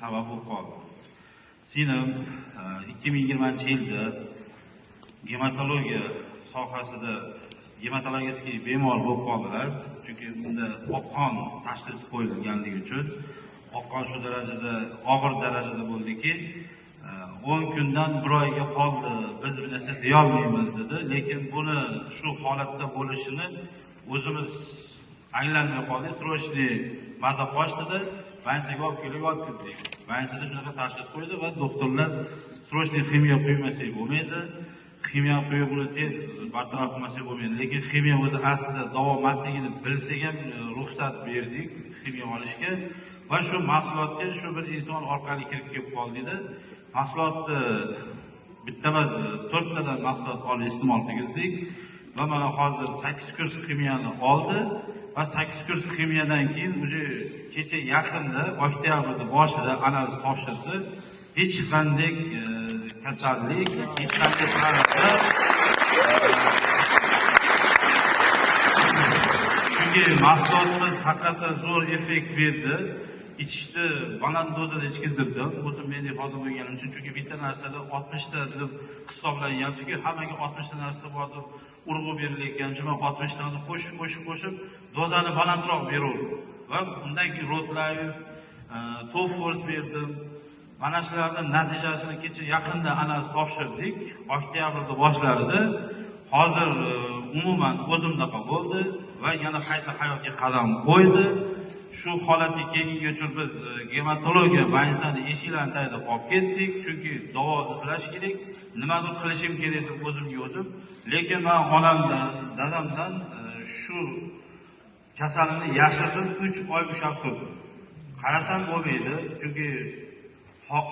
sabab bo'lib qoldi. Singlim 2020-yilda gematologiya sohasida gematologik bemor bo'lib qoldilar. Chunki unda oq qon tashxisi qo'yilganligi uchun oq qon shu darajada og'ir darajada bo'ldiki, 10 kundan 1 oyga qoldi. Biz bir narsa deya olmaymiz dedi. Lekin buni shu holatda bo'lishini o'zimiz anglanmay qoldik. Srochniy maza qochdida bansiga olib kelib yotqizdik. Bansida shunaqa tashxis qo'ydi va doktorlar srochniy ximiya quymasak bo'lmaydi. Ximiya qo'yib buni tez bartaraf qilmasak bo'lmaydi. Lekin ximiya o'zi aslida davo emasligini bilsak ham ruxsat berdik ximiya olishga va shu mahsulotga shu bir inson orqali kirib kelib qoldida. Mahsulotni bitta emas 4 tadan mahsulot olib iste'mol qildik va mana hozir 8 kurs ximiyani oldi va 8 kurs ximiyadan keyin uje kecha yaqinda oktyabrda boshida analiz topshirdi. Hech qanday kasallik, hech qanday tarzda chunki mahsulotimiz haqiqatdan zo'r effekt berdi. İçishni baland dozada ichkizdirdim. O'zim media xodim bo'lganim uchun, chunki bitta narsada 60 ta deb hisoblangan, chunki hammaga 60 ta narsa bor deb urg'u berilayotgan uchun men 60 tani qo'shib dozani balandroq beraverdim. Va undan keyin Rotlife, Top Force berdim. Mana shularning natijasini kecha yaqinda analiz topshirdik. Oktyabrda boshlarida. Hozir umuman o'zimdaqa bo'ldi va yana qayta hayotga qadam qo'ydi. Shu holatga kelguncha biz gematologiya bansani eshiklarini tagida qolib ketdik, chunki davo izlash kerak, nimadir qilishim kerak deb o'zimga o'zim. Lekin men onamdan, dadamdan shu kasallikni yashirdim, 3 oy ushlab turdim. Qarasam bo'lmaydi, chunki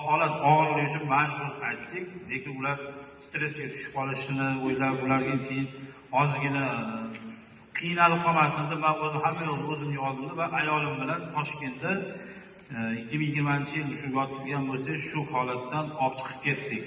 holat og'irligi uchun majbur aytdik, lekin ular stressga tushib qolishini o'ylab, ularga keyin ozgina qiynalib qolmasin deb men o'zim hamma yo'lni o'zimga oldim va ayolim bilan Toshkentda 2020-yil shu yotqizgan bo'lsak, shu holatdan olib chiqib ketdik.